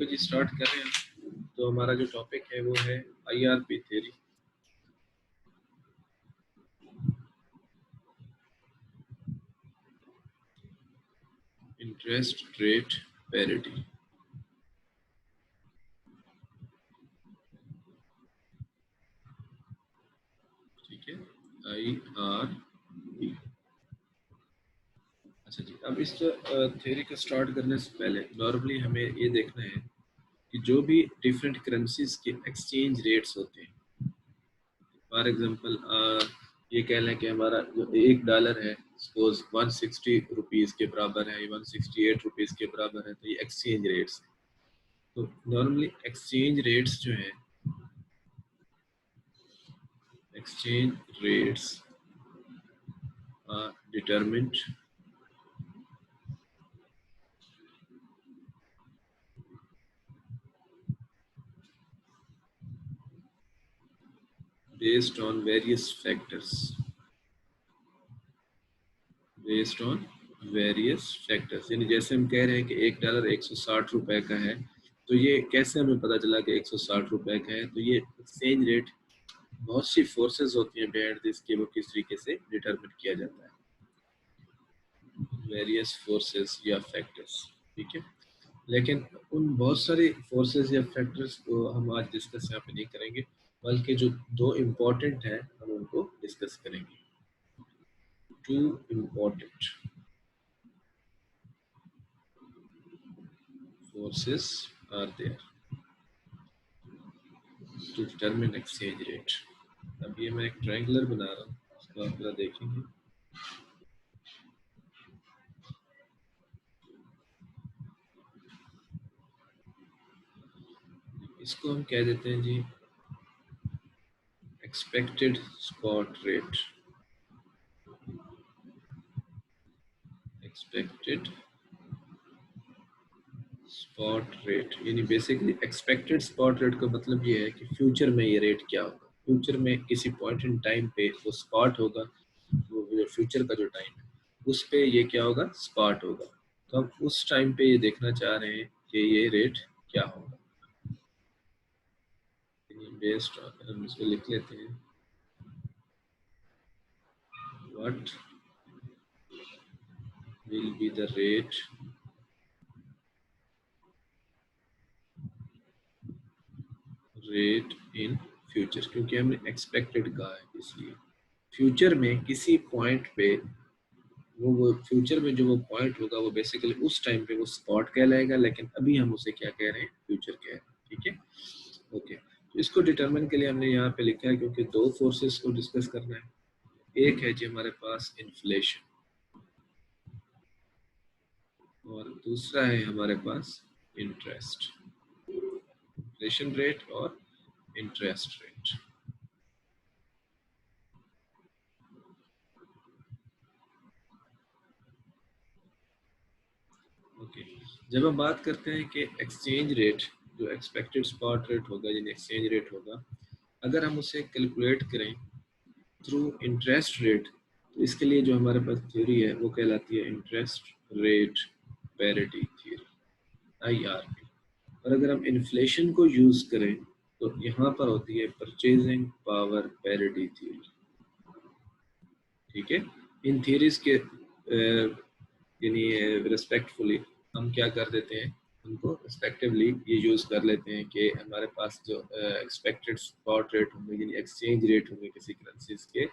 Okay जी, start कर रहे हैं। तो हमारा जो टॉपिक है वो है IRP theory. Interest rate parity. ठीक है, आईआरपी। अच्छा जी, अब इस थ्योरी को स्टार्ट करने से पहले नॉर्मली हमें ये देखना है कि जो भी डिफरेंट करेंसीज के एक्सचेंज रेट्स होते हैं। फॉर एग्जांपल ये कह लें कि हमारा जो $1 है सपोज 160 रुपीज़ के बराबर है, 168 रुपीज़ के बराबर है, तो ये एक्सचेंज रेट्स है। तो नॉर्मली एक्सचेंज रेट्स जो हैं, exchange rates are determined based on various factors. Based on various factors, यानी जैसे हम कह रहे हैं कि $1 160 रुपए का है, तो ये कैसे हमें पता चला कि 160 रुपए का है? तो ये एक्सचेंज रेट बहुत सी फोर्सेस होती हैं बिहाइंड दिस कि वो किस तरीके से डिटरमिन किया जाता है, वेरियस फोर्सेस या फैक्टर्स। ठीक है, लेकिन उन बहुत सारे फोर्सेस या फैक्टर्स को हम आज डिस्कस यहाँ पे नहीं करेंगे, बल्कि जो दो इम्पोर्टेंट हैं हम उनको डिस्कस करेंगे। Two important forces are there to determine exchange rate. अब ये मैं एक ट्रायंगुलर बना रहा हूँ, उसको आप जरा देखेंगे। इसको हम कह देते हैं जी expected spot rate. Expected spot rate यानी बेसिकली एक्सपेक्टेड स्पॉट रेट का मतलब ये है कि फ्यूचर में ये रेट क्या होगा। फ्यूचर में किसी पॉइंट इन टाइम पे वो स्पॉट होगा, वो फ्यूचर का जो टाइम है उस पे ये क्या होगा, स्पॉट होगा। तो हम उस टाइम पे ये देखना चाह रहे हैं कि ये रेट क्या होगा। बेस्ड हम इसको लिख लेते हैं, what will be the rate in future, क्योंकि हमने एक्सपेक्टेड कहा है इसलिए फ्यूचर में किसी पॉइंट पे वो फ्यूचर में जो वो पॉइंट होगा वो बेसिकली उस टाइम पे वो स्पॉट कहलाएगा, लेकिन अभी हम उसे क्या कह रहे हैं, फ्यूचर कह रहे हैं। ठीक है, ओके। तो इसको डिटरमिन के लिए हमने यहाँ पे लिखा है, क्योंकि दो फोर्सेस को डिस्कस करना है। एक है जी हमारे पास इन्फ्लेशन, और दूसरा है हमारे पास इंटरेस्ट, इन्फ्लेशन रेट और इंटरेस्ट रेट। ओके, जब हम बात करते हैं कि एक्सचेंज रेट, जो एक्सपेक्टेड स्पॉट रेट होगा यानी एक्सचेंज रेट होगा, अगर हम उसे कैलकुलेट करें थ्रू इंटरेस्ट रेट, तो इसके लिए जो हमारे पास थ्योरी है वो कहलाती है interest rate parity theory, IRP. और अगर हम इन्फ्लेशन को यूज करें तो यहाँ पर होती है परचेजिंग पावर पैरिटी थ्योरी। ठीक है, इन थ्योरीज के यानी रिस्पेक्टफुली हम क्या कर देते हैं, उनको रिस्पेक्टिवली ये यूज कर लेते हैं कि हमारे पास जो एक्सपेक्टेड स्पॉट रेट होंगे यानी एक्सचेंज रेट होंगे किसी करेंसीज के,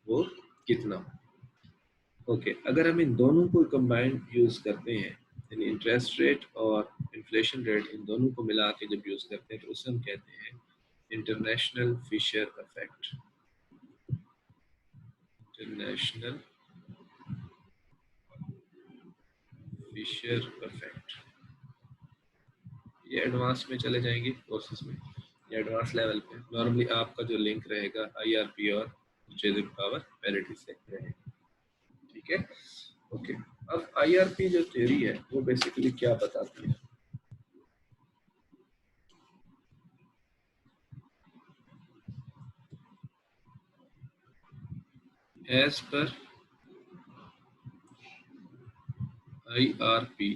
वो कितना हो। ओके, अगर हम इन दोनों को कंबाइंड यूज करते हैं यानी इंटरेस्ट रेट और इन्फ्लेशन रेट, इन दोनों को मिला के जब यूज करते हैं तो उसे हम कहते हैं international Fisher effect. International Fisher effect, ये एडवांस में चले जाएंगे कोर्सेज में, ये एडवांस लेवल पे नॉर्मली आपका जो लिंक रहेगा आईआरपी और परचेजिंग पावर पैरिटी से रहेगा। ठीक है, ओके। अब आईआरपी जो थ्योरी है वो बेसिकली क्या बताती है, एज पर IRP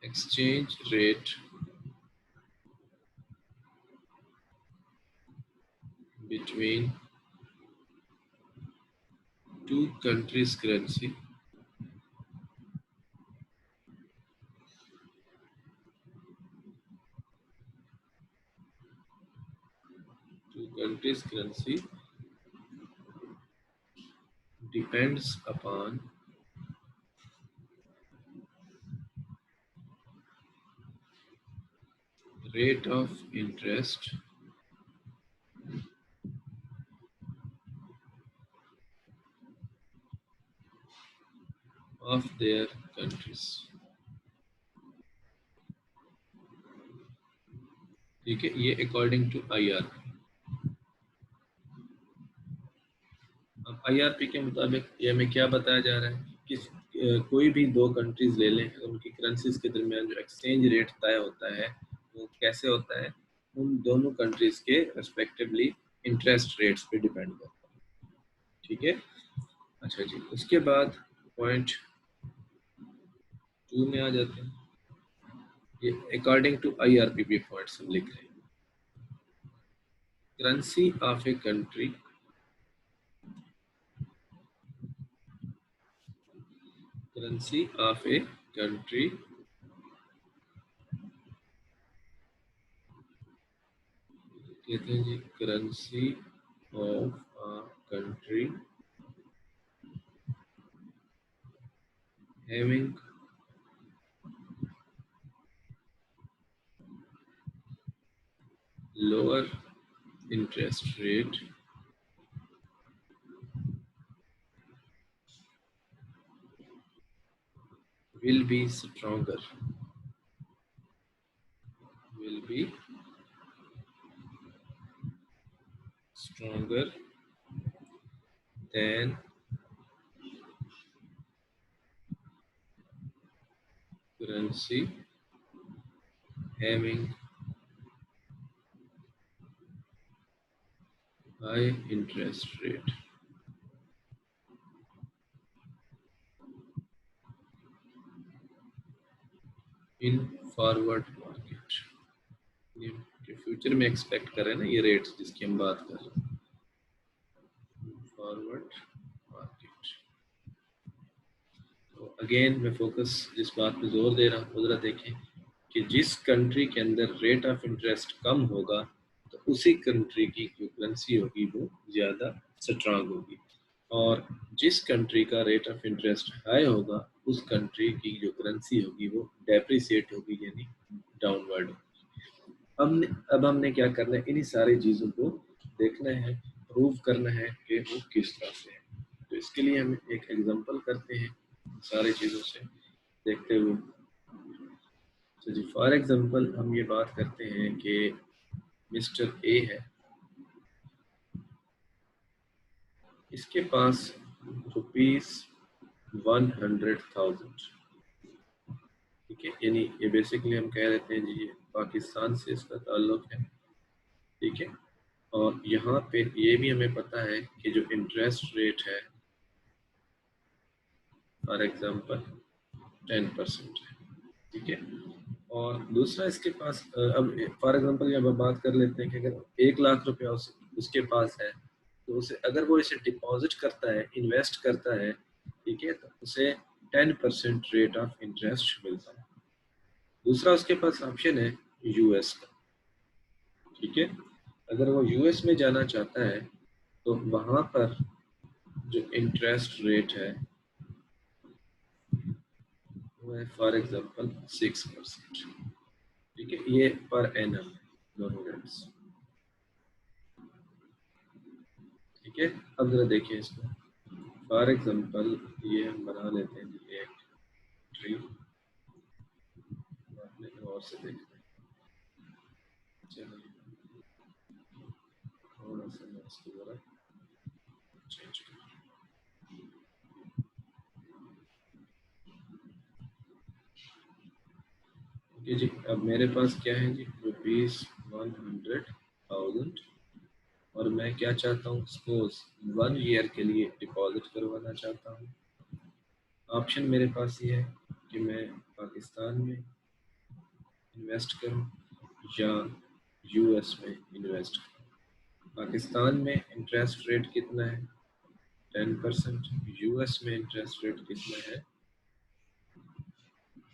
exchange rate between two countries' currency depends upon rate of interest of their countries. ठीक है, ये अकॉर्डिंग टू IRP. अब IRP के मुताबिक ये हमें क्या बताया जा रहा है कि कोई भी दो कंट्रीज ले लें, उनकी करेंसीज के दरमियान जो एक्सचेंज रेट तय होता है वो कैसे होता है, उन दोनों कंट्रीज के रेस्पेक्टिवली इंटरेस्ट रेट्स पे डिपेंड करता है. ठीक है, अच्छा जी, उसके बाद पॉइंट 2 में आ जाते हैं. ये अकॉर्डिंग टू IRP भी पॉइंट्स हम लिख रहे हैं. करेंसी ऑफ ए कंट्री कहते हैं जी currency of a country having lower interest rate will be stronger than currency having high interest rate. In forward market, ये फ्यूचर में एक्सपेक्ट कर रहे हैं ना ये रेट्स जिसकी हम बात कर रहे हैं, फॉरवर्ड मार्केट. तो अगेन मैं फोकस जिस बात पे जोर दे रहा हूँ वो जरा देखें कि जिस कंट्री के अंदर रेट ऑफ इंटरेस्ट कम होगा तो उसी कंट्री की जो करेंसी होगी वो ज़्यादा स्ट्रांग होगी, और जिस कंट्री का रेट ऑफ इंटरेस्ट हाई होगा उस कंट्री की जो करेंसी होगी वो डेप्रिसिएट होगी, यानी डाउनवर्ड. अब हमने क्या करना है, इन्हीं सारी चीज़ों को देखना है, प्रूव करना है कि वो किस तरह से है. तो इसके लिए हम एक एग्जांपल करते हैं सारी चीज़ों से देखते हुए. तो जी फॉर एग्जांपल हम ये बात करते हैं कि मिस्टर ए है, इसके पास ₹100,000. ठीक है, यानी ये बेसिकली हम कह देते हैं जी पाकिस्तान से इसका ताल्लुक है. ठीक है, और यहाँ पे ये भी हमें पता है कि जो इंटरेस्ट रेट है फॉर एग्जांपल 10% है. ठीक है, और दूसरा इसके पास अब फॉर एग्जांपल जब बात कर लेते हैं कि अगर 1 लाख रुपया उसके पास है तो उसे अगर वो इसे डिपॉजिट करता है, इन्वेस्ट करता है, ठीक है, तो उसे 10% रेट ऑफ इंटरेस्ट मिलता है. दूसरा उसके पास ऑप्शन है US का. ठीक है, अगर वो US में जाना चाहता है तो वहाँ पर जो इंटरेस्ट रेट है वो है फॉर एग्जांपल 6%. ठीक है, ये पर एनम दोनों रेट्स. ठीक है, अब जरा देखिए इसको. फॉर एग्जांपल ये हम बना लेते हैं एक ट्री, और से देखते हैं. चलिए थोड़ा सा मैं इसको जरा चेंज कर. ओके जी, अब मेरे पास क्या है जी ₹100,000, और मैं क्या चाहता हूँ, सपोज 1 ईयर के लिए डिपॉजिट करवाना चाहता हूँ. ऑप्शन मेरे पास ये है कि मैं पाकिस्तान में इन्वेस्ट करूं या यूएस में इन्वेस्ट करूं? पाकिस्तान में इंटरेस्ट रेट कितना है? 10%। यूएस में इंटरेस्ट रेट कितना है?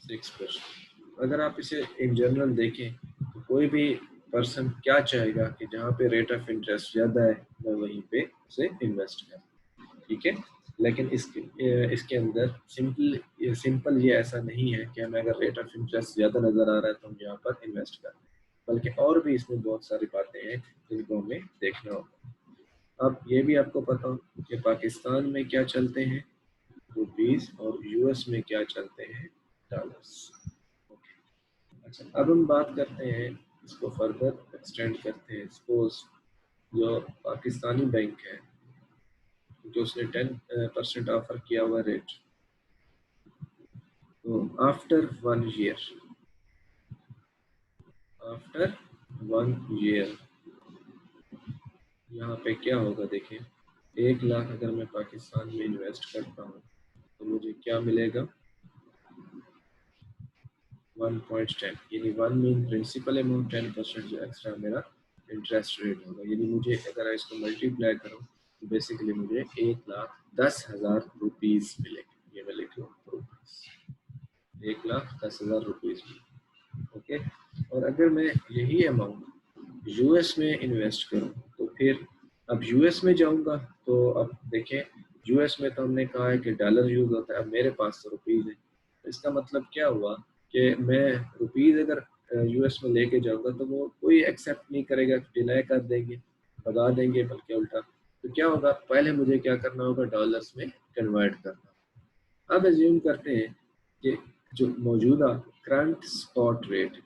6%। अगर आप इसे इन जनरल देखें तो कोई भी पर्सन क्या चाहेगा कि जहाँ पे रेट ऑफ इंटरेस्ट ज़्यादा है मैं वहीं पे उसे इन्वेस्ट करूँ, ठीक है। लेकिन इसके अंदर सिंपल ये ऐसा नहीं है कि हमें अगर रेट ऑफ इंटरेस्ट ज़्यादा नज़र आ रहा है तो हम यहाँ पर इन्वेस्ट करें, बल्कि और भी इसमें बहुत सारी बातें हैं जिनको हमें देखना होगा। अब ये भी आपको पता हो कि पाकिस्तान में क्या चलते हैं? रुपीस, और यूएस में क्या चलते हैं? डॉलर्स। अच्छा, अब हम बात करते हैं, इसको फर्दर एक्सटेंड करते हैं। सपोज जो पाकिस्तानी बैंक है जो उसने 10% ऑफर किया हुआ रेट, तो आफ्टर 1 ईयर यहाँ पे क्या होगा देखें। 1 लाख अगर मैं पाकिस्तान में इन्वेस्ट करता हूँ तो मुझे क्या मिलेगा? 1.10, यानी 1 मीन प्रिंसिपल अमाउंट, 10% जो एक्स्ट्रा मेरा इंटरेस्ट रेट होगा। यानी मुझे अगर इसको मल्टीप्लाई करूँ तो बेसिकली मुझे 1,10,000 रुपीज़ मिलेंगे। ये मैं लिख लूँ, 1,10,000 रुपीज़। ओके। और अगर मैं यही अमाउंट यूएस में इन्वेस्ट करूँ तो फिर अब यूएस में जाऊँगा तो अब देखें, यूएस में तो हमने कहा है कि डॉलर यूज़ होता है, अब मेरे पास तो रुपीज़ है। इसका मतलब क्या हुआ कि मैं रुपीज़ अगर यूएस में लेके जाऊँगा तो वो कोई एक्सेप्ट नहीं करेगा, डिनाई कर देंगे, भगा देंगे बल्कि उल्टा। तो क्या होगा, पहले मुझे क्या करना होगा? डॉलर्स में कन्वर्ट करना। अब एज्यूम करते हैं कि जो मौजूदा करंट स्पॉट रेट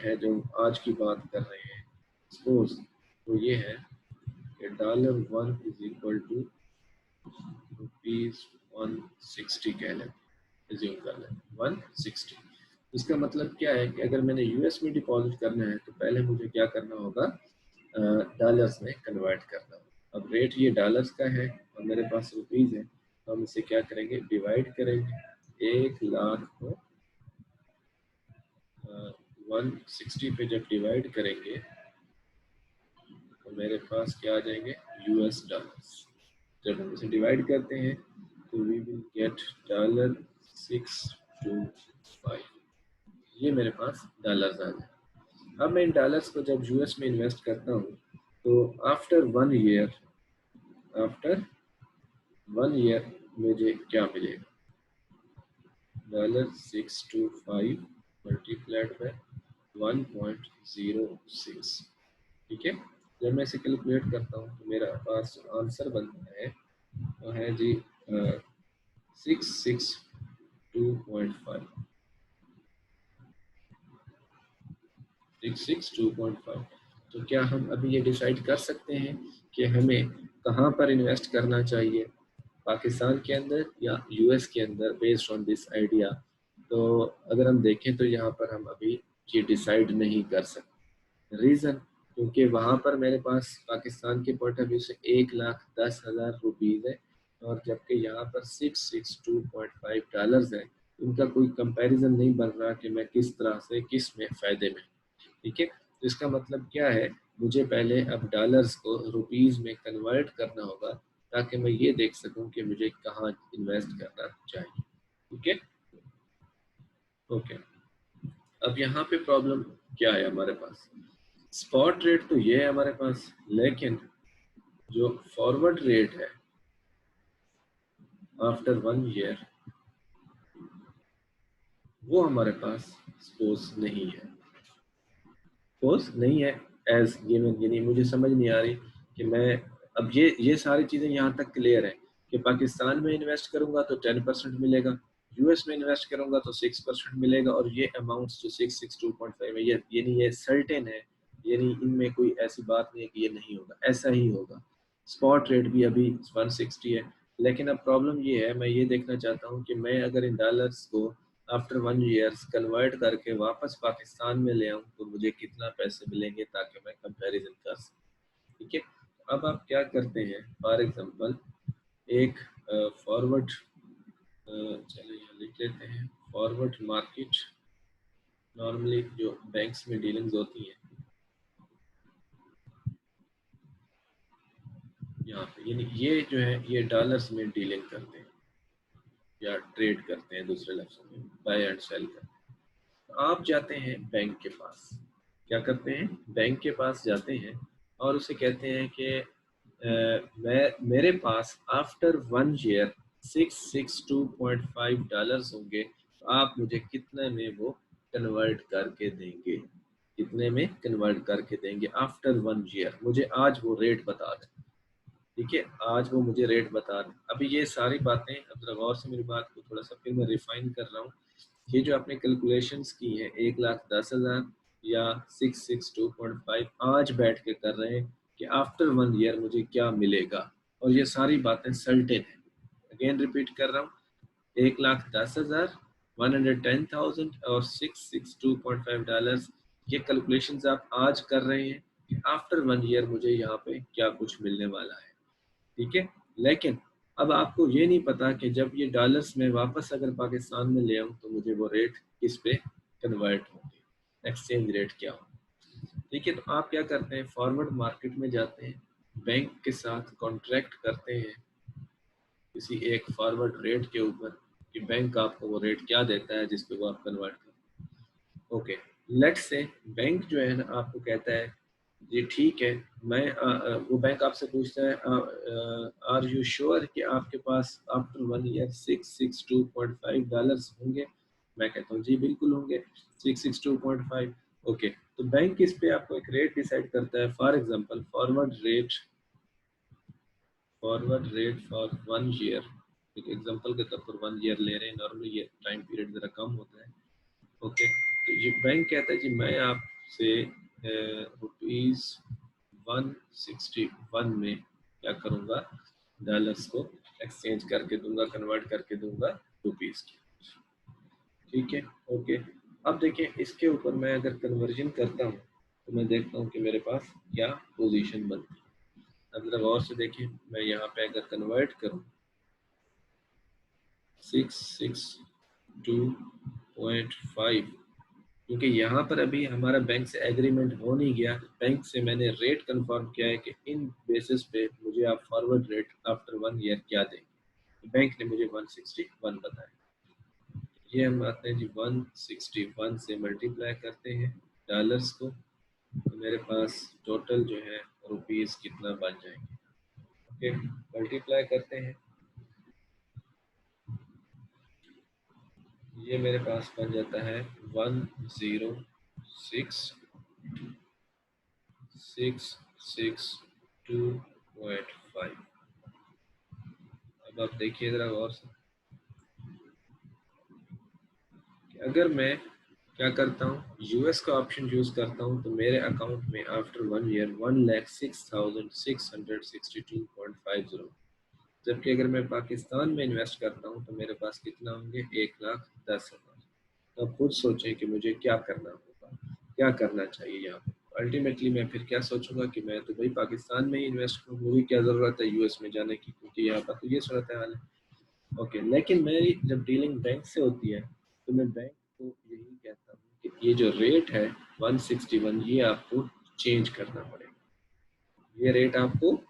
है जो आज की बात कर रहे हैं, सपोज तो ये है कि $1 इज इक्वल टू ₹160 कह लें, एज्यूम कर लें 160। इसका मतलब क्या है कि अगर मैंने यूएस में डिपॉजिट करना है तो पहले मुझे क्या करना होगा? डॉलर्स में कन्वर्ट करना होगा। अब रेट ये डॉलर्स का है और मेरे पास रुपीज़ है, तो हम इसे क्या करेंगे? डिवाइड करेंगे। 1 लाख को 160 पे जब डिवाइड करेंगे तो मेरे पास क्या आ जाएंगे? US dollars. जब हम इसे डिवाइड करते हैं तो वी विल गेट $625। ये मेरे पास डॉलर्स आ जाए। अब मैं इन डॉलर्स को जब यूएस में इन्वेस्ट करता हूँ तो आफ्टर 1 ईयर मुझे क्या मिलेगा? $625 मल्टीप्लाइड बाय 1.06, ठीक है। जब मैं इसे कैलकुलेट करता हूँ तो मेरा पास आंसर बनता है वो है जी 662.5। 662.5। तो क्या हम अभी ये डिसाइड कर सकते हैं कि हमें कहाँ पर इन्वेस्ट करना चाहिए, पाकिस्तान के अंदर या यूएस के अंदर, बेस्ड ऑन दिस आइडिया? तो अगर हम देखें तो यहाँ पर हम अभी ये डिसाइड नहीं कर सकते। रीज़न, क्योंकि वहाँ पर मेरे पास पाकिस्तान के पॉइंट ऑफ व्यू से 1,10,000 रुपीज़ है और जबकि यहाँ पर 662.5 डॉलर्स है। उनका कोई कंपैरिजन नहीं बन रहा कि मैं किस तरह से किस में फ़ायदे में, ठीक है। तो इसका मतलब क्या है, मुझे पहले अब डॉलर्स को रुपीज़ में कन्वर्ट करना होगा ताकि मैं ये देख सकूं कि मुझे कहाँ इन्वेस्ट करना चाहिए, ठीक है। ओके, अब यहाँ पे प्रॉब्लम क्या है हमारे पास? स्पॉट रेट तो ये है हमारे पास, लेकिन जो फॉरवर्ड रेट है आफ्टर 1 ईयर वो हमारे पास सपोज नहीं है एज गिवन। यानी मुझे समझ नहीं आ रही कि मैं अब ये सारी चीज़ें यहाँ तक क्लियर है कि पाकिस्तान में इन्वेस्ट करूँगा तो 10% मिलेगा, यूएस में इन्वेस्ट करूँगा तो 6% मिलेगा, और ये अमाउंट्स जो 662.5 है ये सर्टेन है, यानी इनमें कोई ऐसी बात नहीं है कि ये नहीं होगा, ऐसा ही होगा। स्पॉट रेट भी अभी 160 है, लेकिन अब प्रॉब्लम ये है, मैं ये देखना चाहता हूँ कि मैं अगर इन डॉलर्स को आफ्टर 1 ईयर्स कन्वर्ट करके वापस पाकिस्तान में ले आऊँ तो मुझे कितना पैसे मिलेंगे ताकि मैं कंपैरिजन कर सकूँ, ठीक है। अब आप क्या करते हैं, फॉर एग्जांपल एक फॉरवर्ड, चलिए यहाँ लिख लेते हैं फॉरवर्ड मार्केट नॉर्मली जो बैंक्स में डीलिंग्स होती हैं यहाँ पे, यानी ये जो है ये डॉलर्स में डीलिंग करते हैं या ट्रेड करते हैं, दूसरे लफ्जों में बाय एंड सेल करते हैं। तो आप जाते हैं बैंक के पास, क्या करते हैं, बैंक के पास जाते हैं और उसे कहते हैं कि मेरे पास आफ्टर 1 ईयर 662.5 डॉलर्स होंगे, तो आप मुझे कितने में वो कन्वर्ट करके देंगे, कितने में कन्वर्ट करके देंगे आफ्टर 1 ईयर, मुझे आज वो रेट बता दें। ठीक है, आज वो मुझे रेट बता दें। अभी ये सारी बातें, अब जरा गौर से मेरी बात को थोड़ा सा फिर मैं रिफाइन कर रहा हूँ। ये जो आपने कैलकुलेशंस की है 1,10,000 या 662.5 आज बैठ के कर रहे हैं कि आफ्टर 1 ईयर मुझे क्या मिलेगा, और ये सारी बातें सर्टेन है। अगेन रिपीट कर रहा हूँ, 1,10,000, 110,000 और 662.5 डॉलर्स, ये कैलकुलेशंस आप आज कर रहे हैं कि आफ्टर 1 ईयर मुझे यहाँ पे क्या कुछ मिलने वाला है। ठीक है, लेकिन अब आपको ये नहीं पता कि जब ये डॉलर्स में वापस अगर पाकिस्तान में ले आऊँ तो मुझे वो रेट किस पे कन्वर्ट होंगे, एक्सचेंज रेट क्या हो। ठीक है, तो आप क्या करते हैं, फॉरवर्ड मार्केट में जाते हैं, बैंक के साथ कॉन्ट्रैक्ट करते हैं किसी एक फॉरवर्ड रेट के ऊपर कि बैंक आपको वो रेट क्या देता है जिस पे वो आप कन्वर्ट करें। ओके, लेट्स से बैंक जो है ना आपको कहता है जी ठीक है, मैं वो बैंक आपसे पूछता है आर यू श्योर कि आपके पास आफ्टर 1 ईयर 662.5 डॉलर्स होंगे। मैं कहता हूँ जी बिल्कुल होंगे 662.5। ओके, तो बैंक इस पे आपको एक रेट डिसाइड करता है, for example forward rate for 1 year, एक एग्जांपल के तौर पर 1 ईयर ले रहे हैं, नॉर्मली ये टाइम पीरियड जरा कम होता है। ओके, तो ये बैंक कहता है जी मैं आपसे रुपीज 161 में क्या करूँगा, डॉलर्स को एक्सचेंज करके दूंगा, कन्वर्ट करके दूंगा रुपीज की। ठीक है, ओके, अब देखिए इसके ऊपर मैं अगर कन्वर्जन करता हूँ तो मैं देखता हूँ कि मेरे पास क्या पोजीशन बनती है। अब जरा गौर से देखिए, मैं यहाँ पे अगर कन्वर्ट करूँ 662.5, क्योंकि यहाँ पर अभी हमारा बैंक से एग्रीमेंट हो नहीं गया, बैंक से मैंने रेट कंफर्म किया है कि इन बेसिस पे मुझे आप फॉरवर्ड रेट आफ्टर 1 ईयर क्या देंगे, तो बैंक ने मुझे 161 बताया। ये हम आते हैं जी 161 से मल्टीप्लाई करते हैं डॉलर्स को, तो मेरे पास टोटल जो है रुपीस कितना बन जाएंगे। ओके, मल्टीप्लाई करते हैं, ये मेरे पास बन जाता है 10662.5। अब आप देखिए जरा गौर से, अगर मैं क्या करता हूँ, यूएस का ऑप्शन यूज करता हूँ तो मेरे अकाउंट में आफ्टर 1 ईयर 1,06,662.50, जबकि अगर मैं पाकिस्तान में इन्वेस्ट करता हूँ तो मेरे पास कितना होंगे, 1,10,000। तो आप खुद सोचें कि मुझे क्या करना होगा, क्या करना चाहिए यहाँ पे। अल्टीमेटली मैं फिर क्या सोचूंगा कि मैं तो भाई पाकिस्तान में ही इन्वेस्ट करूँ, मुझे क्या ज़रूरत है यूएस में जाने की, क्योंकि यहाँ पर तो ये सूरत हाल है। ओके, लेकिन मेरी जब डीलिंग बैंक से होती है तो मैं बैंक को यही कहता हूँ कि ये जो रेट है 161, ये आपको चेंज करना पड़ेगा, ये रेट आपको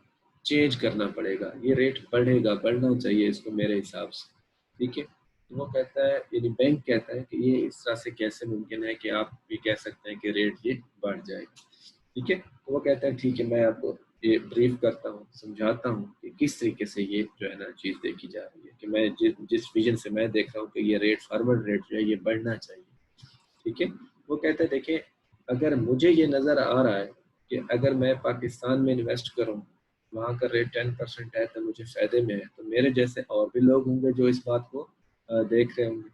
चेंज करना पड़ेगा, ये रेट बढ़ेगा, बढ़ना चाहिए इसको मेरे हिसाब से। ठीक है, तो वो कहता है, यानी बैंक कहता है कि ये इस तरह से कैसे मुमकिन है कि आप भी कह सकते हैं कि रेट ये बढ़ जाएगा। ठीक है, तो वो कहता है ठीक है, मैं आपको ये ब्रीफ करता हूँ, समझाता हूँ कि किस तरीके से ये जो है ना चीज़ देखी जा रही है, कि मैं जिस विजन से मैं देख रहा हूँ कि ये रेट, फॉरवर्ड रेट जो है ये बढ़ना चाहिए। ठीक है, वो कहते हैं देखिए, अगर मुझे ये नज़र आ रहा है कि अगर मैं पाकिस्तान में इन्वेस्ट करूँ, वहाँ का रेट 10% है तो मुझे फ़ायदे में है, तो मेरे जैसे और भी लोग होंगे जो इस बात को देख रहे होंगे।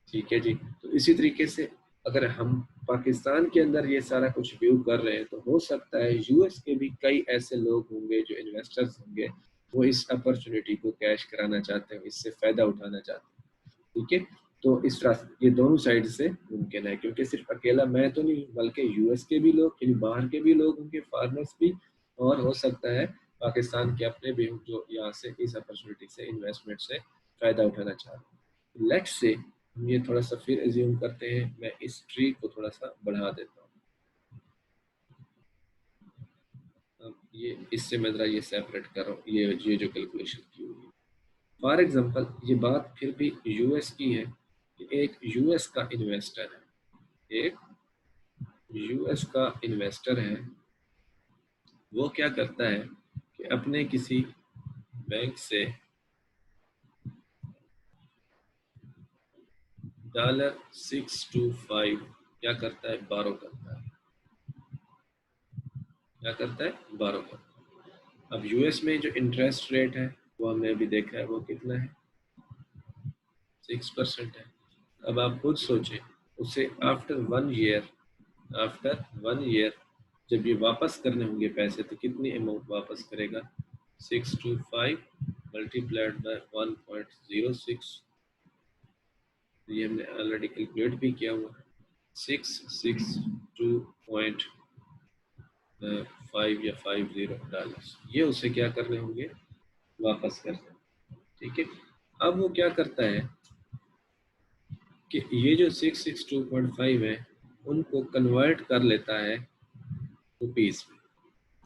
ठीक है जी, तो इसी तरीके से अगर हम पाकिस्तान के अंदर ये सारा कुछ व्यू कर रहे हैं तो हो सकता है यूएस के भी कई ऐसे लोग होंगे जो इन्वेस्टर्स होंगे, वो इस अपॉर्चुनिटी को कैश कराना चाहते हैं, इससे फ़ायदा उठाना चाहते हैं। ठीक है, तो इस तरह ये दोनों साइड से मुमकिन है, क्योंकि सिर्फ अकेला मैं तो नहीं, बल्कि यूएस के भी लोग, यानी बाहर के भी लोग होंगे, फार्मर्स भी, और हो सकता है पाकिस्तान के अपने भी जो यहाँ से इस अपॉर्चुनिटी से, इन्वेस्टमेंट से फ़ायदा उठाना चाह रहे हैं। लेट्स से हम ये थोड़ा सा फिर एज्यूम करते हैं, मैं इस ट्री को थोड़ा सा बढ़ा देता हूँ। अब ये इससे मैं जरा ये सेपरेट कर रहा हूँ, ये जो कैलकुलेशन की हुई है। फॉर एग्जांपल ये बात फिर भी यूएस की है कि एक यूएस का इन्वेस्टर है, एक यूएस का इन्वेस्टर है, वो क्या करता है कि अपने किसी बैंक से $625 क्या करता है, बारो करता है। क्या करता है, बारो करता है। अब यूएस में जो इंटरेस्ट रेट है वो हमने अभी देखा है, वो कितना है, 6% है। अब आप खुद सोचें, उसे आफ्टर 1 ईयर जब ये वापस करने होंगे पैसे, तो कितनी अमाउंट वापस करेगा, 625 मल्टीप्लाइड बाय 1.06, ये हमने ऑलरेडी कैलकुलेट भी किया हुआ है, 662.5 या $50, ये उसे क्या करने होंगे, वापस करने। ठीक है, अब वो क्या करता है कि ये जो 662.5 है उनको कन्वर्ट कर लेता है रुपीस में।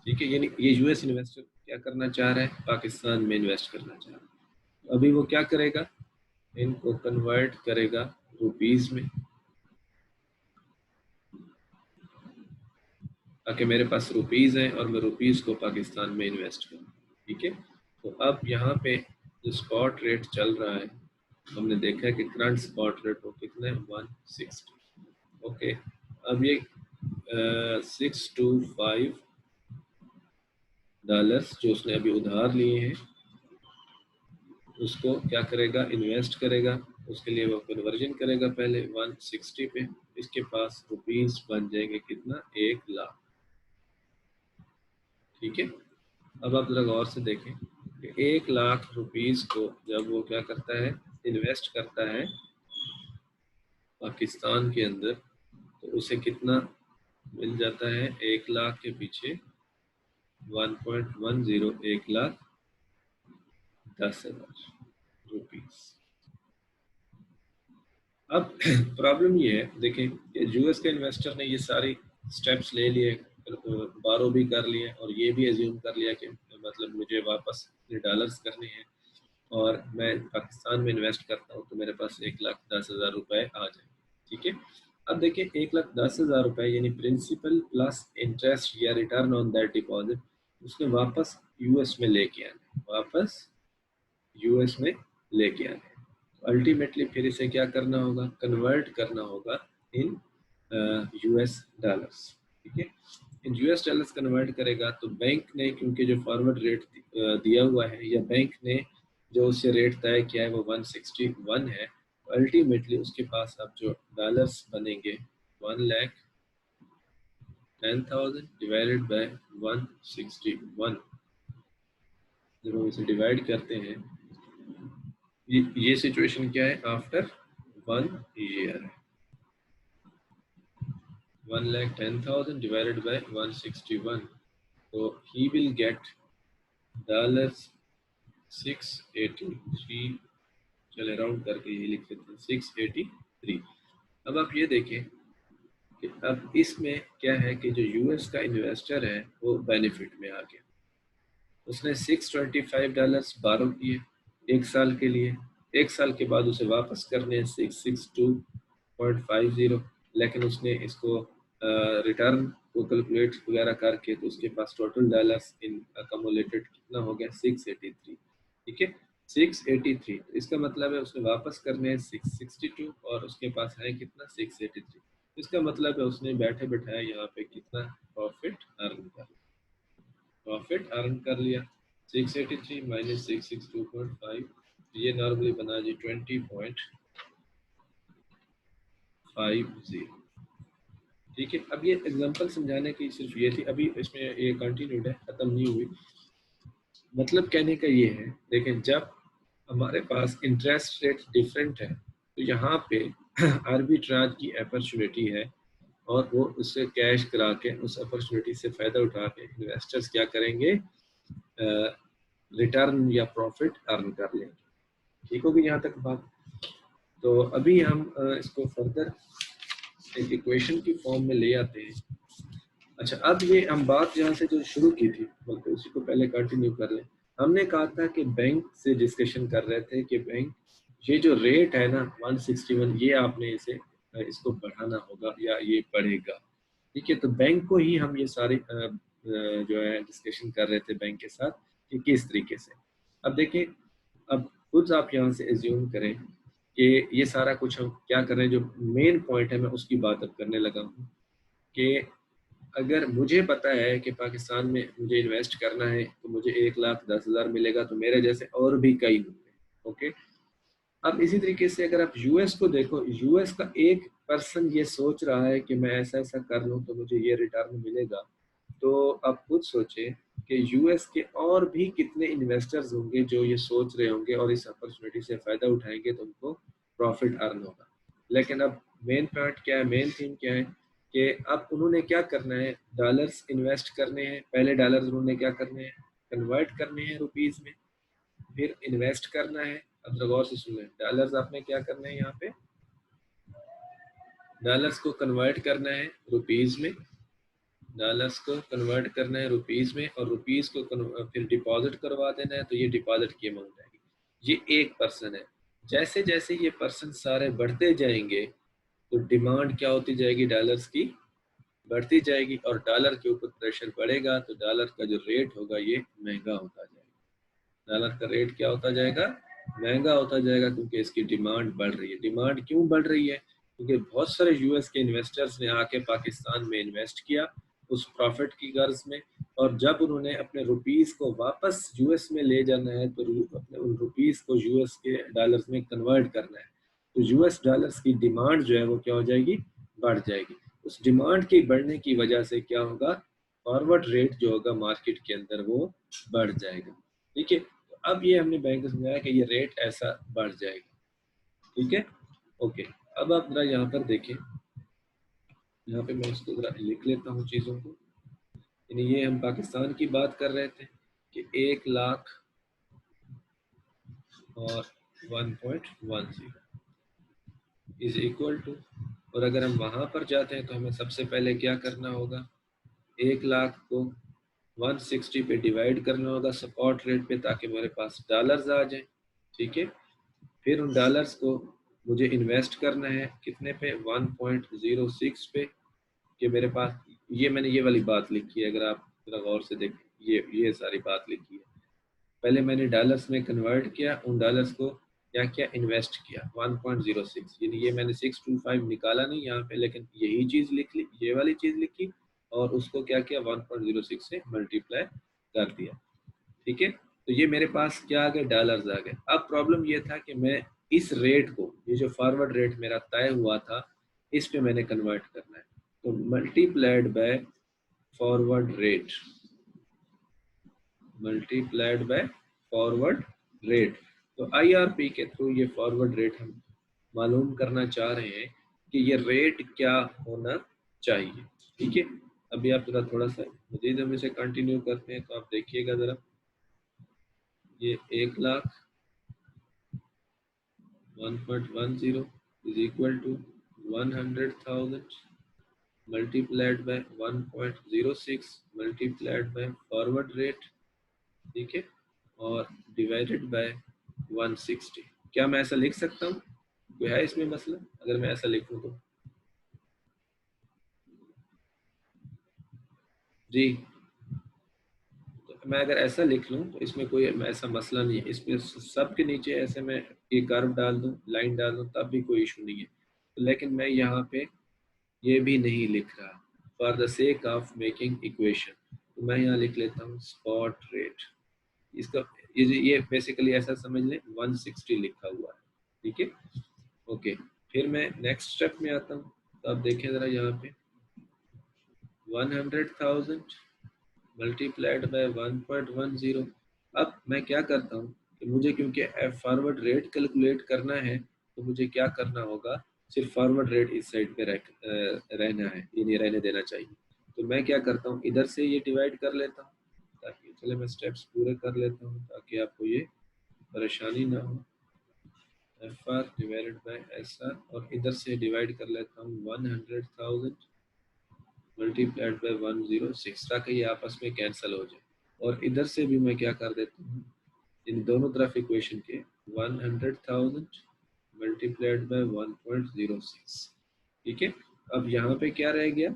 ठीक है, यानी ये यूएस इन्वेस्टर क्या करना चाह रहा है, पाकिस्तान में इन्वेस्ट करना चाह रहा है। अभी वो क्या करेगा, इनको कन्वर्ट करेगा रुपीस में, ताकि मेरे पास रुपीस हैं और मैं रुपीस को पाकिस्तान में इन्वेस्ट करूँ। ठीक है, तो अब यहाँ पे जो स्पॉट रेट चल रहा है, हमने देखा है कि करंट स्पॉट रेट वो कितना है, 160। ओके, अब ये $625 जो उसने अभी उधार लिए हैं, उसको क्या करेगा, इन्वेस्ट करेगा। उसके लिए वो कन्वर्जन करेगा पहले 160 पे, इसके पास रुपीस बन जाएंगे कितना, 1 लाख। ठीक है, अब आप जरा गौर से देखें कि 1 लाख रुपीस को जब वो क्या करता है, इन्वेस्ट करता है पाकिस्तान के अंदर, तो उसे कितना मिल जाता है, 1 लाख के पीछे 1.10, 1,10,000 रुपीस। अब प्रॉब्लम ये है, देखें यूएस के इन्वेस्टर ने ये सारी स्टेप्स ले लिए, बारो भी कर लिए और ये भी एज्यूम कर लिया कि मतलब मुझे वापस डॉलर्स करने हैं और मैं पाकिस्तान में इन्वेस्ट करता हूँ तो मेरे पास 1,10,000 रुपए आ जाए। ठीक है, अब देखिए 1,10,000 रुपए यानी प्रिंसिपल प्लस इंटरेस्ट या रिटर्न ऑन दैट डिपॉजिट, उसने वापस यूएस में लेके आने, वापस यूएस में लेके आने। अल्टीमेटली फिर इसे क्या करना होगा, कन्वर्ट करना होगा इन यूएस डॉलर्स। ठीक है, इन यूएस डॉलर्स कन्वर्ट करेगा तो बैंक ने क्योंकि जो फॉरवर्ड रेट दिया हुआ है या बैंक ने जो उससे रेट तय किया है वो 161 है, अल्टीमेटली उसके पास अब जो डॉलर्स बनेंगे 1,10,000 डिवाइडेड बाय 161। जब हम इसे डिवाइड करते हैं, ये सिचुएशन क्या है, after 1 year, 1,10,000 divided by 161, so he will get $683, चले राउंड करके ये लिख लेते हैं 683। अब आप ये देखें कि अब इसमें क्या है कि जो यूएस का इन्वेस्टर है वो बेनिफिट में आ गया, उसने $625 बारो किए 1 साल के लिए, 1 साल के बाद उसे वापस करने 662.50, लेकिन उसने इसको रिटर्न को कैलकुलेट वगैरह करके तो उसके पास टोटल डॉलर्स इन अकोमोलेटेड कितना हो गया, 683। ठीक है, 683, इसका मतलब है उसने वापस करने हैं 662 और उसके पास है कितना, 683। इसका मतलब है उसने बैठे बैठाए यहाँ पे कितना प्रॉफिट अर्न कर लिया। 683 माइनस 662.5, ये नॉर्मली बना जी 20.50। ठीक है, अब ये एग्जांपल समझाने की सिर्फ ये थी, अभी इसमें ये कंटिन्यूड है, खत्म नहीं हुई। मतलब कहने का ये है, देखें जब हमारे पास इंटरेस्ट रेट डिफरेंट है तो यहाँ पे आर्बिट्राज की अपॉर्चुनिटी है और वो उससे कैश करा के उस अपॉर्चुनिटी से फ़ायदा उठा के इन्वेस्टर्स क्या करेंगे, रिटर्न या प्रॉफिट अर्न कर लेंगे। ठीक होगी यहाँ तक बात। तो अभी हम इसको फर्दर एक इक्वेशन की फॉर्म में ले आते हैं। अच्छा, अब ये हम बात जहाँ से जो शुरू की थी, बल्कि उसी को पहले कंटिन्यू कर लें। हमने कहा था कि बैंक से डिस्कशन कर रहे थे कि बैंक ये जो रेट है ना 161, ये आपने इसे इसको बढ़ाना होगा या ये बढ़ेगा। ठीक है, तो बैंक को ही हम ये सारी जो है डिस्कशन कर रहे थे बैंक के साथ कि किस तरीके से। अब देखिए, अब खुद आप यहाँ से एज्यूम करें कि ये सारा कुछ हम क्या कर रहे हैं। जो मेन पॉइंट है मैं उसकी बात अब करने लगा हूँ कि अगर मुझे पता है कि पाकिस्तान में मुझे इन्वेस्ट करना है तो मुझे 1,10,000 मिलेगा, तो मेरे जैसे और भी कई होंगे। ओके, अब इसी तरीके से अगर आप यूएस को देखो, यूएस का एक पर्सन ये सोच रहा है कि मैं ऐसा ऐसा कर लूँ तो मुझे ये रिटर्न मिलेगा, तो आप खुद सोचें कि यूएस के और भी कितने इन्वेस्टर्स होंगे जो ये सोच रहे होंगे और इस अपॉर्चुनिटी से फ़ायदा उठाएंगे तो उनको प्रॉफिट अर्न होगा। लेकिन अब मेन पॉइंट क्या है, मेन थीम क्या है कि अब उन्होंने क्या करना है, डॉलर्स इन्वेस्ट करने हैं। पहले डॉलर्स उन्होंने क्या करने हैं, कन्वर्ट करने हैं रुपीज़ में, फिर इन्वेस्ट करना है। अब जरा गौर से सुन लें, डॉलर्स आपने क्या करना है, यहाँ पे डॉलर्स को कन्वर्ट करना है रुपीज़ में, डॉलर्स को कन्वर्ट करना है रुपीज़ में, और रुपीज़ को फिर डिपॉजिट करवा देना है, तो ये डिपॉजिट की अमाउंट आएगी। ये एक पर्सन है। जैसे जैसे ये पर्सन सारे बढ़ते जाएंगे तो डिमांड क्या होती जाएगी, डॉलर्स की बढ़ती जाएगी, और डॉलर के ऊपर प्रेशर बढ़ेगा तो डॉलर का जो रेट होगा ये महंगा होता जाएगा। डॉलर का रेट क्या होता जाएगा, महंगा होता जाएगा, क्योंकि इसकी डिमांड बढ़ रही है। डिमांड क्यों बढ़ रही है, क्योंकि बहुत सारे यूएस के इन्वेस्टर्स ने आके पाकिस्तान में इन्वेस्ट किया उस प्रॉफिट की गर्ज में, और जब उन्होंने अपने रुपीस को वापस यूएस में ले जाना है तो अपने उन रुपीस को यूएस के डॉलर्स में कन्वर्ट करना है, तो यूएस डॉलर्स की डिमांड जो है वो क्या हो जाएगी, बढ़ जाएगी। उस डिमांड के बढ़ने की वजह से क्या होगा, फॉरवर्ड रेट जो होगा मार्केट के अंदर वो बढ़ जाएगा। ठीक है, अब ये हमने बैंक को समझाया कि ये रेट ऐसा बढ़ जाएगा। ठीक है, ओके। अब आप जरा यहाँ पर देखें, यहाँ पे मैं इसको जरा लिख लेता हूँ चीज़ों को। यानी ये हम पाकिस्तान की बात कर रहे थे कि 1,00,000 और 1.10 इज इक्वल टू, और अगर हम वहाँ पर जाते हैं तो हमें सबसे पहले क्या करना होगा, 1,00,000 को 160 पे डिवाइड करना होगा सपोर्ट रेट पे, ताकि मेरे पास डॉलर्स आ जाए। ठीक है, फिर उन डॉलर्स को मुझे इन्वेस्ट करना है कितने पे, 1.06 पे, कि मेरे पास ये मैंने ये वाली बात लिखी है, अगर आप जरा गौर से देखें, ये सारी बात लिखी है। पहले मैंने डॉलर्स में कन्वर्ट किया, उन डॉलर्स को क्या किया, इन्वेस्ट किया 1.06, यानी ये मैंने 625 निकाला नहीं यहाँ पे, लेकिन यही चीज़ लिख ली, ये वाली चीज़ लिखी, और उसको क्या किया 1.06 से मल्टीप्लाई कर दिया। ठीक है, तो ये मेरे पास क्या आ गए, डॉलर्स आ गए। अब प्रॉब्लम ये था कि मैं इस रेट को, ये जो फॉरवर्ड रेट मेरा तय हुआ था, इस पे मैंने कन्वर्ट करना है, तो multiplied by forward rate, multiplied by forward rate. तो आईआरपी के थ्रू ये फॉरवर्ड रेट हम मालूम करना चाह रहे हैं कि ये रेट क्या होना चाहिए। ठीक है, अभी आप जरा थोड़ा सा मजीद हम इसे कंटिन्यू करते हैं, तो आप देखिएगा जरा, ये 1,00,000 1.10 is equal to 100,000 multiplied by 1.06 multiplied by forward rate. ठीक है, और डिवाइडेड बाय 160। क्या मैं ऐसा लिख सकता हूँ, कोई है इसमें मसला अगर मैं ऐसा लिखूँ तो? जी, तो मैं अगर ऐसा लिख लूँ तो इसमें कोई ऐसा मसला नहीं है। इसमें सब के नीचे ऐसे मैं ये कर्व डाल दूँ, लाइन डाल दूँ, तब भी कोई इशू नहीं है। लेकिन मैं यहाँ पे ये भी नहीं लिख रहा for the sake of making equation, तो मैं यहाँ लिख लेता हूँ स्पॉट रेट। इसका ये बेसिकली ऐसा समझ लें 160 लिखा हुआ है। ठीक है, ओके। फिर मैं नेक्स्ट स्टेप में आता हूँ, तो आप देखें ज़रा यहाँ पे 100,000 मल्टीप्लाइड बाय 1.10। अब मैं क्या करता हूँ कि मुझे क्योंकि फॉरवर्ड रेट कैलकुलेट करना है, तो मुझे क्या करना होगा, सिर्फ फॉरवर्ड रेट इस साइड पे रहना है, ये नहीं रहने देना चाहिए। तो मैं क्या करता हूँ, इधर से ये डिवाइड कर लेता हूँ, ताकि चले मैं स्टेप्स पूरे कर लेता हूँ ताकि आपको ये परेशानी ना हो। F R divided by S R, और इधर से डिवाइड कर लेता हूँ 100,000 मल्टीप्लाइड बाय 106, ताकि ये आपस में कैंसिल हो जाए। और इधर से भी मैं क्या कर देता हूँ, इन दोनों तरफ इक्वेशन के 100,000 मल्टीप्लाइड बाय 1.06, ठीक है। अब यहाँ पे क्या रह गया,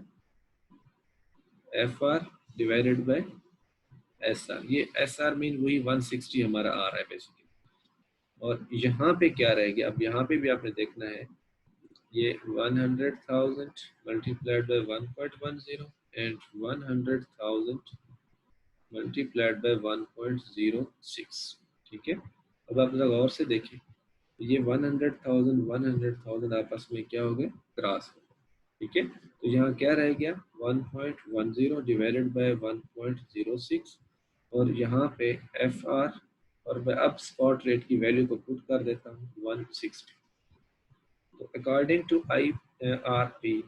F R divided by S R, ये एस आर मीन वही 160 हमारा आ रहा है बेसिकली। और यहाँ पे क्या रह गया, अब यहाँ पे भी आपने देखना है, ये 100,000 multiplied by 1.10 and 100,000 multiplied by 1.06, ठीक है। अब आप लोग और से देखें, ये 100,000 आपस में क्या हो गए, क्रॉस हो गए, ठीक है। तो यहाँ क्या रह गया, 1.10 डिवाइडेड बाय 1.06, और यहाँ पे एफ आर, और मैं अब स्पॉट रेट की वैल्यू को पुट कर देता हूँ 160। तो according to I R P,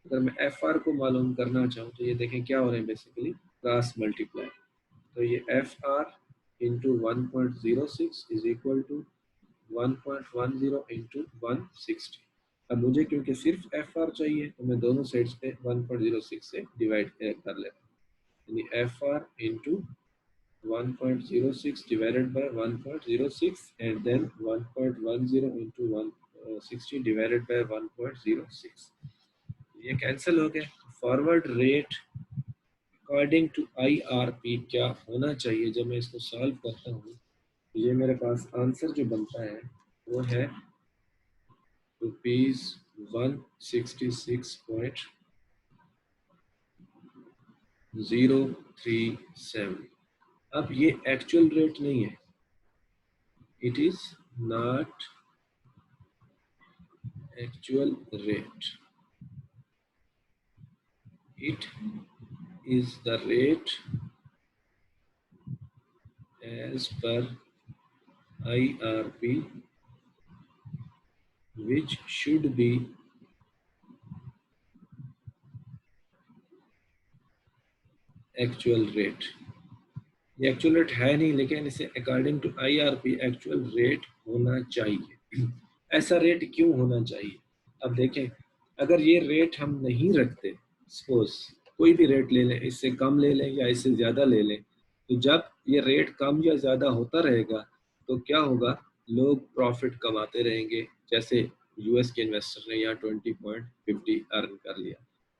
अगर मैं एफ आर को मालूम करना चाहूँ तो ये देखें क्या हो रहा है, बेसिकली क्रॉस मल्टीप्लाई। तो ये F R into 1.06 is equal to 1.10 into 160। अब मुझे क्योंकि सिर्फ एफ आर चाहिए, तो मैं दोनों साइड्स पे 1.06 से डिवाइड कर लेता हूँ, यानी F R into 1.06 divided by 1.06 and then 1.10 into 160 divided by 1.06, ये कैंसिल हो गया। Forward rate according to IRP क्या होना चाहिए, जब मैं इसको सॉल्व करता हूँ, ये मेरे पास आंसर जो बनता है वो है ₹166.037। अब ये एक्चुअल रेट नहीं है, it is not actual rate, it is the rate as per IRP, which should be actual rate। ये एक्चुअल रेट है नहीं, लेकिन इसे according to IRP actual rate होना चाहिए। ऐसा रेट क्यों होना चाहिए, अब देखें, अगर ये रेट हम नहीं रखते, सपोज कोई भी रेट ले लें, इससे कम ले लें या इससे ज़्यादा ले लें, तो जब ये रेट कम या ज़्यादा होता रहेगा तो क्या होगा, लोग प्रॉफिट कमाते रहेंगे। जैसे यूएस के इन्वेस्टर ने यहाँ 20.50 अर्न कर लिया,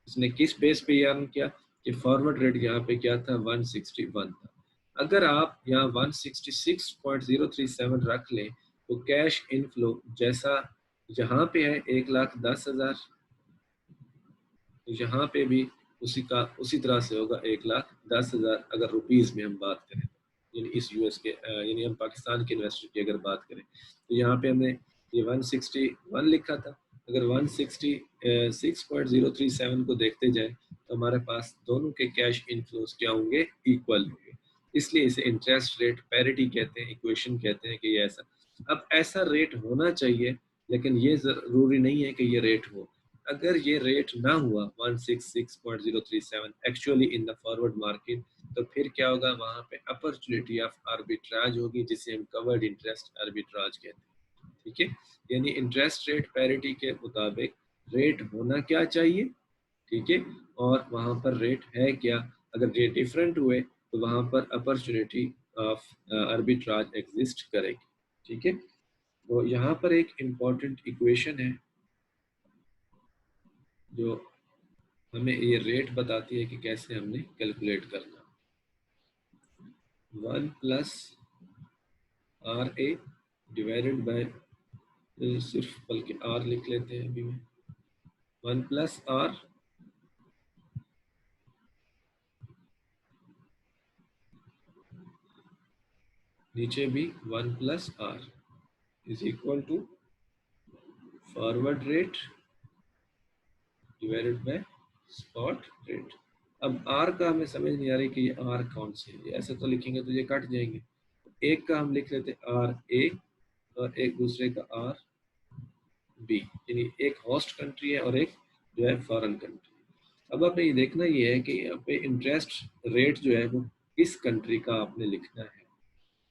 उसने किस बेस पे ये अर्न किया, कि फॉरवर्ड रेट यहाँ पे क्या था, 161 था। अगर आप यहाँ 166.037 रख लें, तो कैश इनफ्लो जैसा यहाँ पे है 1,10,000, तो यहाँ पे भी उसी तरह से होगा 1,10,000, अगर रुपीस में हम बात करें, यानी इस यूएस के यानी हम पाकिस्तान के इन्वेस्टर की अगर बात करें, तो यहाँ पे हमने ये 161 लिखा था। अगर 166.037 को देखते जाए तो हमारे पास दोनों के कैश इनफ्लोज क्या होंगे, इक्वल होंगे, इसलिए इसे इंटरेस्ट रेट पैरिटी कहते हैं, इक्वेशन कहते हैं कि ये ऐसा। अब ऐसा रेट होना चाहिए, लेकिन ये जरूरी नहीं है कि ये रेट हो। अगर ये रेट ना हुआ 166.037 actually in the forward market, तो फिर क्या होगा, वहां पे अपॉर्चुनिटी ऑफ आर्बिट्राज होगी, जिसे हम कवर्ड इंटरेस्ट आर्बिट्राज कहते हैं, ठीक है। यानी इंटरेस्ट रेट पैरिटी के मुताबिक रेट होना क्या चाहिए, ठीक है, और वहां पर रेट है क्या। अगर रेट डिफरेंट हुए तो वहां पर अपॉर्चुनिटी ऑफ आर्बिट्राज एग्जिस्ट करेगी, ठीक है। तो यहाँ पर एक इम्पॉर्टेंट इक्वेशन है जो हमें ये रेट बताती है कि कैसे हमने कैलकुलेट करना। 1 plus R A divided by, सिर्फ बल्कि आर लिख लेते हैं अभी में, 1 प्लस आर नीचे भी 1 plus R is equal to forward rate divided by spot rate. अब आर का हमें समझ नहीं आ रही कि ये आर कौन से है, ऐसे तो लिखेंगे तो ये कट जाएंगे। एक का हम लिख लेते आर ए और एक दूसरे का आर बी, यानी एक होस्ट कंट्री है और एक जो है फॉरेन कंट्री। अब आपने ये देखना ये है कि यहाँ पे इंटरेस्ट रेट जो है वो किस कंट्री का आपने लिखना है,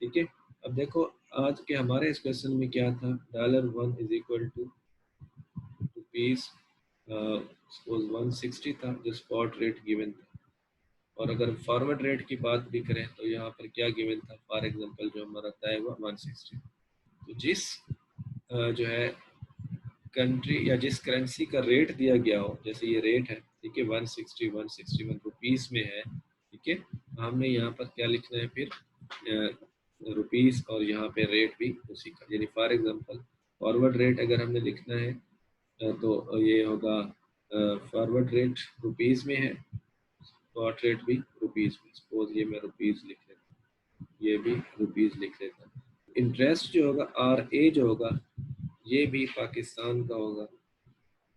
ठीक है। अब देखो आज के हमारे इस क्वेश्चन में क्या था, $1 is equal to rupees suppose 160 था जो स्पॉट रेट गिवन था, और अगर फॉरवर्ड रेट की बात भी करें तो यहाँ पर क्या गिवन था, फॉर एग्जांपल जो हमारा था वो 160। तो जिस जो है कंट्री या जिस करेंसी का रेट दिया गया हो, जैसे ये रेट है ठीक है 161 रुपीस में है, ठीक है, हमने यहाँ पर क्या लिखना है फिर रुपीस, और यहाँ पे रेट भी उसी का, यानी फॉर एग्जांपल फॉरवर्ड रेट अगर हमने लिखना है तो ये होगा फॉरवर्ड रेट रुपीस में है, स्पॉट रेट भी रुपीस में, सपोज ये मैं रुपीस लिख लेता हूँ, ये भी रुपीस लिख लेता हूँ। इंटरेस्ट जो होगा RA जो होगा ये भी पाकिस्तान का होगा,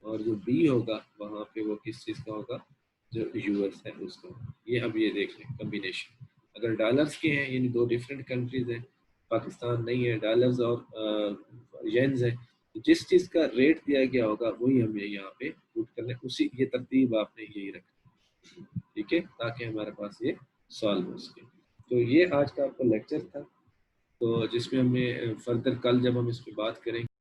और जो बी होगा वहाँ पे वो किस चीज़ का होगा, जो यूएस है उसका। ये अब ये देख लें कम्बिनेशन, अगर डॉलर्स के हैं यानी दो डिफरेंट कंट्रीज हैं, पाकिस्तान नहीं है, डॉलर्स और येन्स है, तो जिस चीज़ का रेट दिया गया होगा वही हमें यहाँ पे पुट करना है, उसी ये तरतीब आपने यही रखना, ठीक है, ताकि हमारे पास ये सॉल्व हो सके। तो ये आज का आपका लेक्चर था, तो जिसमें हमने फर्दर कल जब हम इस पर बात करेंगे